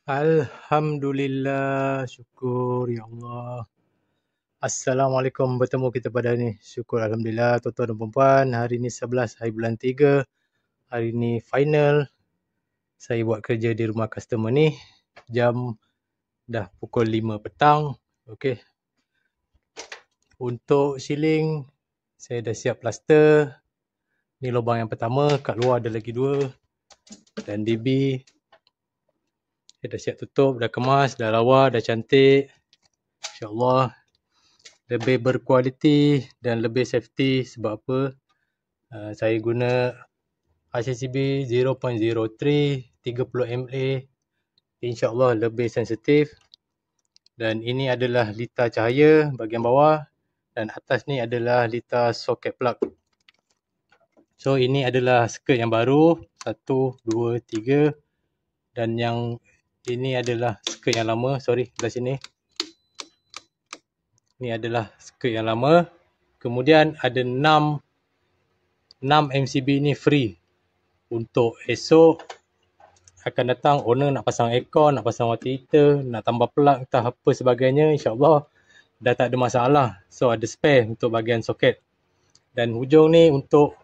Alhamdulillah, syukur ya Allah. Assalamualaikum, bertemu kita pada hari ni. Syukur Alhamdulillah, tuan-tuan dan puan-puan. Hari ni 11 hari bulan 3. Hari ni final. Saya buat kerja di rumah customer ni. Jam dah pukul 5 petang. Okey. Untuk ceiling, saya dah siap plaster. Ni lubang yang pertama, kat luar ada lagi 2. Dan DB saya dah siap tutup, dah kemas, dah lawa, dah cantik. InsyaAllah lebih berkualiti dan lebih safety. Sebab apa? Saya guna RCCB 0.03 30 mA. InsyaAllah lebih sensitif. Dan ini adalah litar cahaya bahagian bawah. Dan atas ni adalah litar soket plug. So ini adalah skirt yang baru. 1, 2, 3. Dan yang ini adalah skirt yang lama. Sorry, belah sini. Ini adalah skirt yang lama. Kemudian ada 6 MCB ni free. Untuk esok akan datang owner nak pasang aircon, nak pasang water heater, nak tambah plug, entah apa sebagainya, InsyaAllah dah tak ada masalah. So ada spare untuk bahagian soket. Dan hujung ni untuk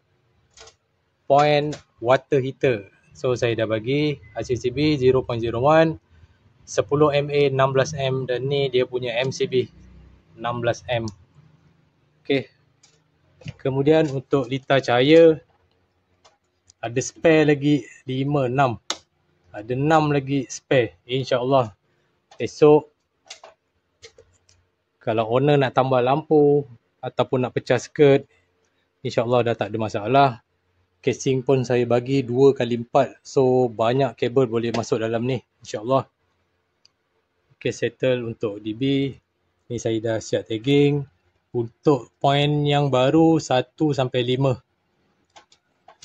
point water heater. So saya dah bagi RCCB 0.01, 10 mA, 16 M, dan ni dia punya MCB 16 M. Okey. Kemudian untuk litar cahaya ada spare lagi 5, 6. Ada 6 lagi spare. InsyaAllah esok kalau owner nak tambah lampu ataupun nak pecah skirt, InsyaAllah dah tak ada masalah. Casing pun saya bagi 2x4. So banyak kabel boleh masuk dalam ni, InsyaAllah. Okay, settle untuk DB. Ni saya dah siap tagging. Untuk point yang baru 1 sampai 5.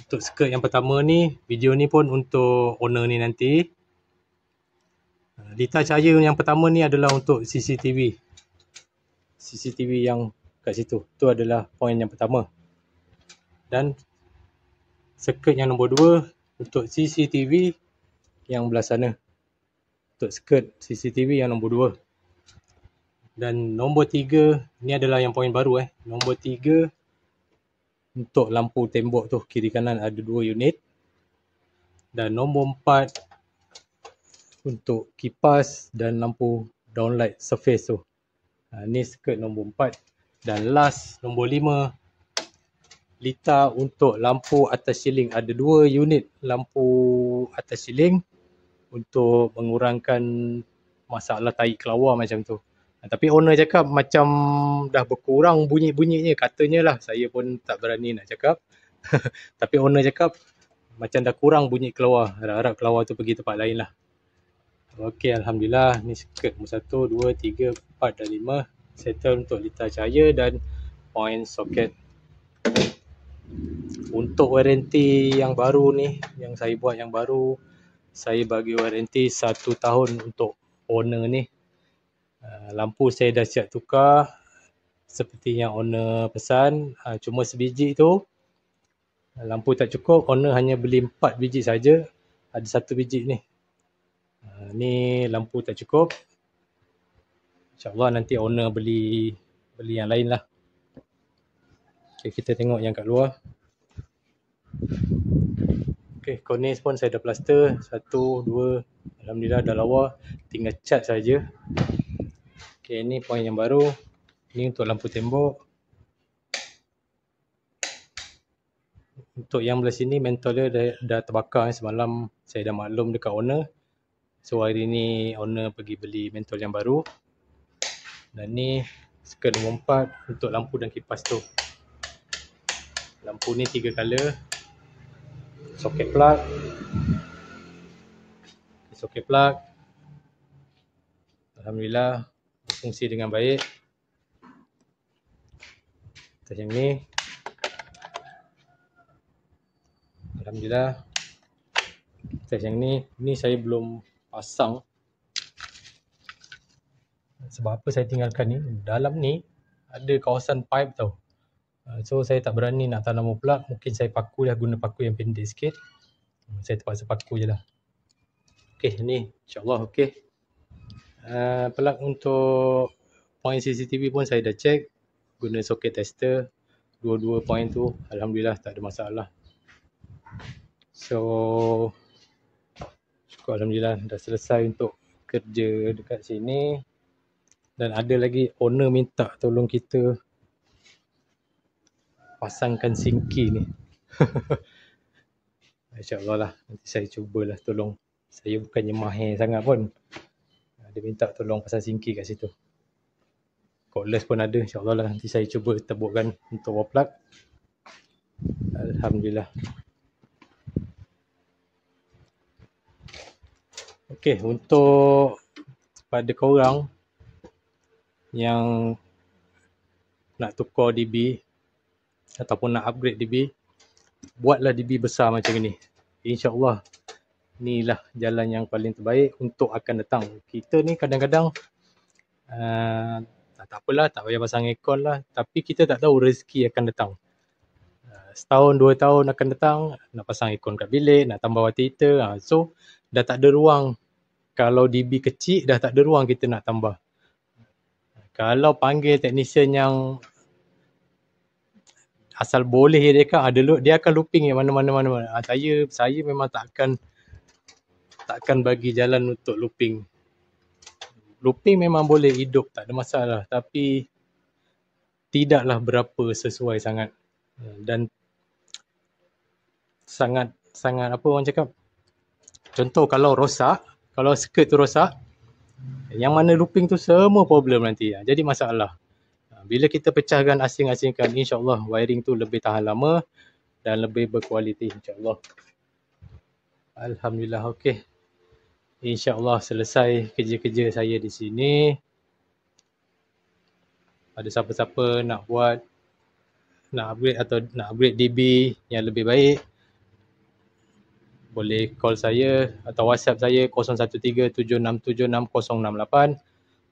Untuk skirt yang pertama ni, video ni pun untuk owner ni nanti. Litar cahaya yang pertama ni adalah untuk CCTV. CCTV yang kat situ. Itu adalah point yang pertama. Dan skirt yang nombor 2 untuk CCTV yang belah sana. Untuk skirt CCTV yang nombor 2. Dan nombor 3, ni adalah yang poin baru Nombor 3 untuk lampu tembok tu, kiri kanan ada 2 unit. Dan nombor 4 untuk kipas dan lampu downlight surface tu. Ni skirt nombor 4. Dan last, nombor 5, litar untuk lampu atas ceiling. Ada 2 unit lampu atas ceiling untuk mengurangkan masalah tahi kelawar macam tu. Tapi owner cakap macam dah berkurang bunyi-bunyinya, katanya lah. Saya pun tak berani nak cakap. Tapi owner cakap macam dah kurang bunyi keluar. Harap-harap keluar tu pergi tempat lain lah. Okey, Alhamdulillah. Ni skirt nombor 1, 2, 3, 4 dan 5. Settle untuk litar cahaya dan point soket. Untuk waranti yang baru ni, yang saya buat yang baru, saya bagi waranti 1 tahun untuk owner ni. Lampu saya dah siap tukar seperti yang owner pesan. Cuma sebiji tu lampu tak cukup. Owner hanya beli 4 biji saja. Ada 1 biji ni. Ni lampu tak cukup. InsyaAllah nanti owner beli yang lain lah. Okay, kita tengok yang kat luar. Okay, cornice pun saya dah plaster. 1, 2. Alhamdulillah dah lawa. Tinggal cat saja. Okay, ni point yang baru. Ni untuk lampu tembok. Untuk yang belah sini mentol dia dah terbakar. Semalam saya dah maklum dekat owner. So hari ni owner pergi beli mentol yang baru. Dan ni skirt nombor 4 untuk lampu dan kipas tu. Lampu ni 3 color. Soket plug. Soket plug. Alhamdulillah berfungsi dengan baik. Atas yang ni, Alhamdulillah. Atas yang ni saya belum pasang. Sebab apa saya tinggalkan ni? Dalam ni ada kawasan pipe tau. So saya tak berani nak tanam plug. Mungkin saya paku lah, guna paku yang pendek sikit. Saya terpaksa paku je lah. Okey, ni insyaAllah okey. Plug untuk point CCTV pun saya dah check guna socket tester. Dua-dua point tu Alhamdulillah tak ada masalah. So syukur Alhamdulillah dah selesai untuk kerja dekat sini. Dan ada lagi owner minta tolong kita pasangkan sinki ni. InsyaAllah lah, nanti saya cubalah tolong. Saya bukannya mahir sangat pun. Dia minta tolong pasang sinki kat situ. Cordless pun ada, insyaAllah lah nanti saya cuba tebukkan untuk wall plug. Alhamdulillah. Okey, untuk pada korang yang nak tukar DB ataupun nak upgrade DB, buatlah DB besar macam ni. InsyaAllah inilah jalan yang paling terbaik untuk akan datang. Kita ni kadang-kadang tak apalah, tak payah pasang aircon lah, tapi kita tak tahu rezeki akan datang. Setahun, 2 tahun akan datang, nak pasang aircon kat bilik, nak tambah water heater. So, dah tak ada ruang. Kalau DB kecil, dah tak ada ruang kita nak tambah. Kalau panggil technician yang asal boleh dia akan looping mana-mana. Saya memang takkan bagi jalan untuk looping. Looping memang boleh hidup, tak ada masalah. Tapi tidaklah berapa sesuai sangat. Dan sangat apa orang cakap, contoh kalau rosak, kalau skirt tu rosak, yang mana looping tu semua problem nanti. Jadi masalah. Bila kita pecahkan, asing-asingkan, insyaAllah wiring tu lebih tahan lama dan lebih berkualiti, insyaAllah. Alhamdulillah, okey. InsyaAllah selesai kerja-kerja saya di sini. Ada siapa-siapa nak buat, nak upgrade atau nak upgrade DB yang lebih baik, boleh call saya atau WhatsApp saya 0137676068,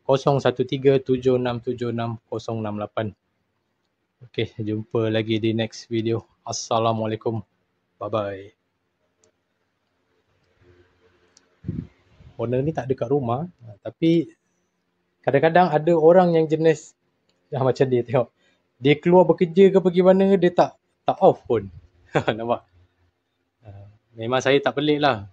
0137676068. Okey, jumpa lagi di next video. Assalamualaikum. Bye-bye. Owner ni tak ada kat rumah, tapi kadang-kadang ada orang yang jenis macam dia, tengok. Dia keluar bekerja ke pergi mana, dia tak off pun. Nampak? Memang saya tak pelik lah.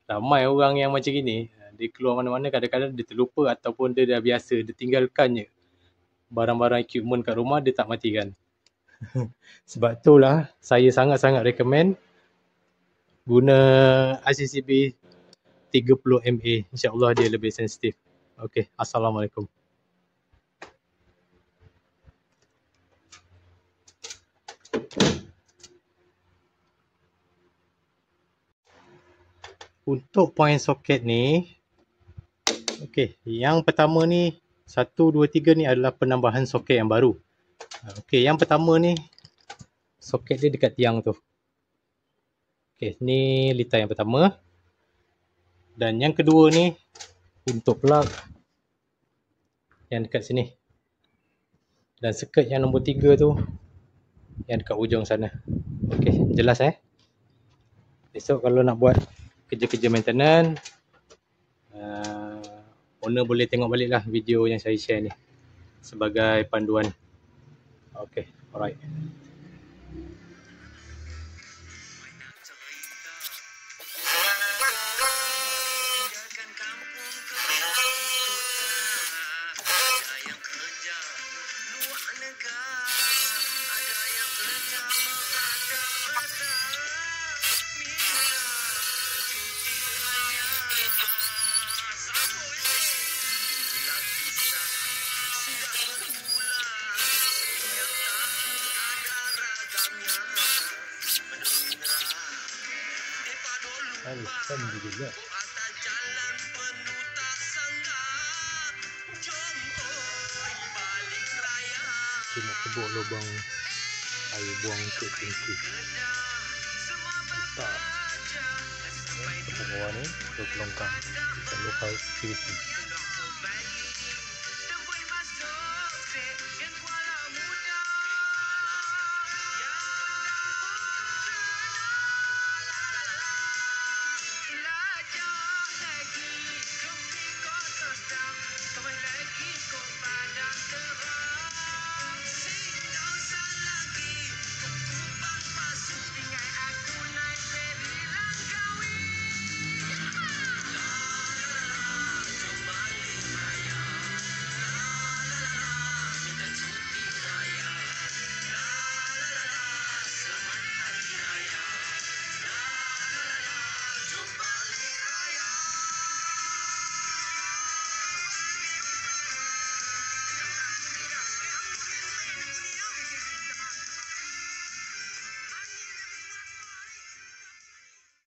Ramai orang yang macam gini, dia keluar mana-mana kadang-kadang dia terlupa ataupun dia dah biasa, dia tinggalkan je barang-barang equipment kat rumah, dia tak matikan. Sebab itulah saya sangat-sangat recommend guna ICCB 30MA. InsyaAllah dia lebih sensitif. Okey, Assalamualaikum. Untuk point socket ni, okey, yang pertama ni 1, 2, 3 ni adalah penambahan soket yang baru. Okey, yang pertama ni soket dia dekat tiang tu. Okey, ni litar yang pertama. Dan yang kedua ni untuk plug yang dekat sini. Dan soket yang nombor 3 tu yang dekat ujung sana. Okey, jelas Besok kalau nak buat kerja-kerja maintenance, owner boleh tengok balik lah video yang saya share ni sebagai panduan. Okay, alright. Alhamdulillah. Kita nak tebuk lubang air buang untuk tangki. Letak tebuk bawah ni untuk longkang. Kita local security.